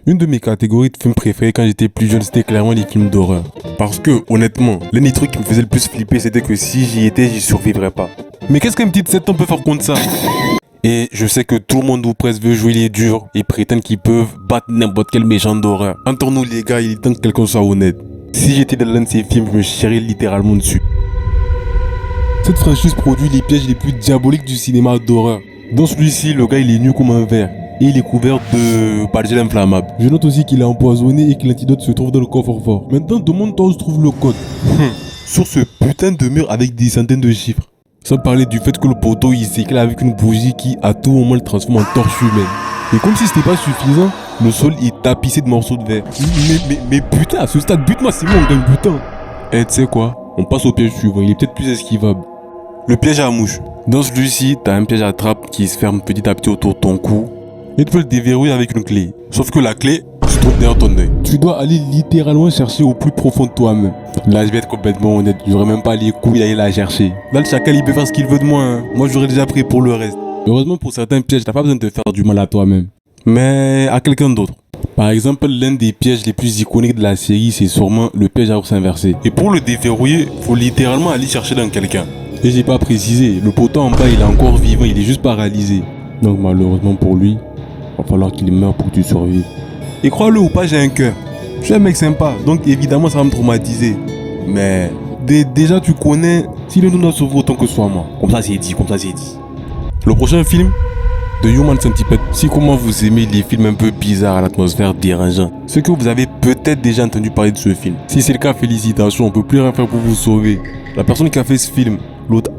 Une de mes catégories de films préférés quand j'étais plus jeune, c'était clairement les films d'horreur. Parce que, honnêtement, l'un des trucs qui me faisait le plus flipper, c'était que si j'y étais, j'y survivrais pas. Mais qu'est-ce qu'un petit 7 ans peut faire contre ça? Et je sais que tout le monde ou presque veut jouer les durs et prétendent qu'ils peuvent battre n'importe quel méchant d'horreur. Entre nous les gars, il est temps que quelqu'un soit honnête. Si j'étais dans l'un de ces films, je me chierais littéralement dessus. Cette franchise produit les pièges les plus diaboliques du cinéma d'horreur. Dans celui-ci, le gars il est nu comme un verre. Et il est couvert de gel inflammable. Je note aussi qu'il est empoisonné et que l'antidote se trouve dans le coffre-fort. Maintenant, demande-toi où se trouve le code. Sur ce putain de mur avec des centaines de chiffres. Sans parler du fait que le poteau il s'éclaire avec une bougie qui à tout moment le transforme en torche humaine. Et comme si c'était pas suffisant, le sol est tapissé de morceaux de verre. Mais putain, à ce stade, bute-moi, c'est bon, on gagne putain. Eh, tu sais quoi? On passe au piège suivant, il est peut-être plus esquivable. Le piège à mouche. Dans celui-ci, t'as un piège à trappe qui se ferme petit à petit autour de ton cou. Et tu peux le déverrouiller avec une clé. Sauf que la clé se trouve derrière ton œil. Tu dois aller littéralement chercher au plus profond de toi-même. Là, je vais être complètement honnête. J'aurais même pas les couilles d'aller la chercher. Là, le chacal, il peut faire ce qu'il veut de moi. Hein. Moi, j'aurais déjà pris pour le reste. Heureusement, pour certains pièges, t'as pas besoin de te faire du mal à toi-même. Mais à quelqu'un d'autre. Par exemple, l'un des pièges les plus iconiques de la série, c'est sûrement le piège à ours inversé. Et pour le déverrouiller, faut littéralement aller chercher dans quelqu'un. Et j'ai pas précisé, le poteau en bas, il est encore vivant, il est juste paralysé. Donc malheureusement pour lui, va falloir qu'il meure pour que tu survives. Et crois-le ou pas, j'ai un cœur. Je suis un mec sympa, donc évidemment ça va me traumatiser. Mais déjà tu connais, si le nous doit sauver autant que soit moi. Comme ça c'est dit, comme ça c'est dit. Le prochain film, The Human Centipede. Si comment vous aimez les films un peu bizarres à l'atmosphère dérangeante, c'est que vous avez peut-être déjà entendu parler de ce film. Si c'est le cas, félicitations, on peut plus rien faire pour vous sauver. La personne qui a fait ce film,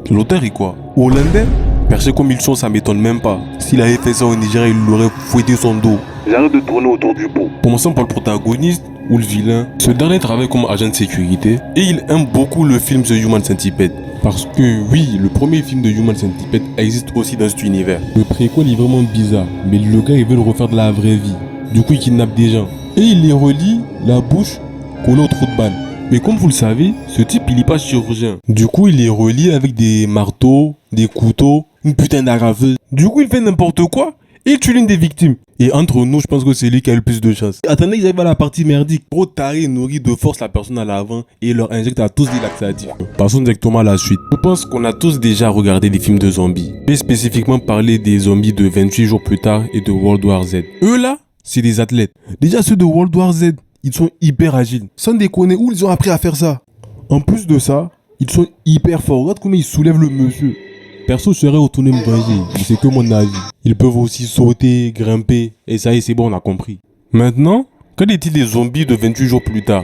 l'auteur est quoi? Hollandais? Perché comme ils sont, ça m'étonne même pas. S'il avait fait ça au Nigeria, il l'aurait fouetté son dos. J'arrête de tourner autour du pot. Commençons par le protagoniste ou le vilain. Ce dernier travaille comme agent de sécurité et il aime beaucoup le film The Human Centipede. Parce que oui, le premier film de Human Centipede existe aussi dans cet univers. Le préquel est vraiment bizarre, mais le gars il veut le refaire de la vraie vie. Du coup il kidnappe des gens. Et il les relie, la bouche collée au trou de balle. Mais comme vous le savez, ce type il est pas chirurgien. Du coup il les relie avec des marteaux, des couteaux, une putain d'agraveur. Du coup il fait n'importe quoi et il tue l'une des victimes. Et entre nous, je pense que c'est lui qui a le plus de chance. Attendez, ils arrivent à la partie merdique. Gros taré nourrit de force la personne à l'avant et leur injecte à tous des laxatifs. Passons directement à la suite. Je pense qu'on a tous déjà regardé des films de zombies. Et spécifiquement parler des zombies de 28 jours plus tard et de World War Z. Eux là, c'est des athlètes. Déjà ceux de World War Z, ils sont hyper agiles. Sans déconner, où ils ont appris à faire ça? En plus de ça, ils sont hyper forts. Regarde comment ils soulèvent le monsieur. Perso, je serais retourné me venger, mais c'est que mon avis. Ils peuvent aussi sauter, grimper, et ça y est, c'est bon, on a compris. Maintenant, qu'en est-il des zombies de 28 jours plus tard?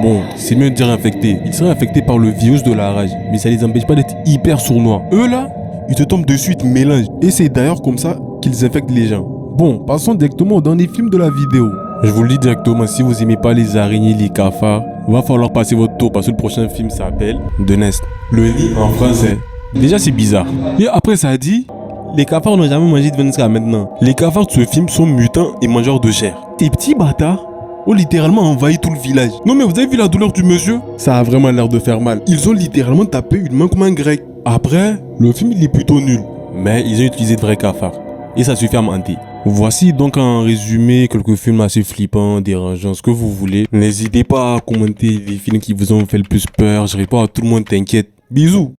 Bon, c'est mieux de dire infectés. Ils seraient infectés par le virus de la rage, mais ça les empêche pas d'être hyper sournois. Eux là, ils te tombent dessus, ils te mélangent. Et c'est d'ailleurs comme ça qu'ils infectent les gens. Bon, passons directement dans les films de la vidéo. Je vous le dis directement, si vous aimez pas les araignées, les cafards, va falloir passer votre tour parce que le prochain film s'appelle The Nest. Le nid en français. Déjà c'est bizarre. Et après ça dit, les cafards n'ont jamais mangé de viande jusqu'à maintenant. Les cafards de ce film sont mutants et mangeurs de chair. Ces petits bâtards ont littéralement envahi tout le village. Non mais vous avez vu la douleur du monsieur? Ça a vraiment l'air de faire mal. Ils ont littéralement tapé une main comme un grec. Après, le film il est plutôt nul. Mais ils ont utilisé de vrais cafards. Et ça suffit à mentir. Voici donc en résumé quelques films assez flippants, dérangeants, ce que vous voulez. N'hésitez pas à commenter les films qui vous ont fait le plus peur. Je réponds à tout le monde, t'inquiète. Bisous.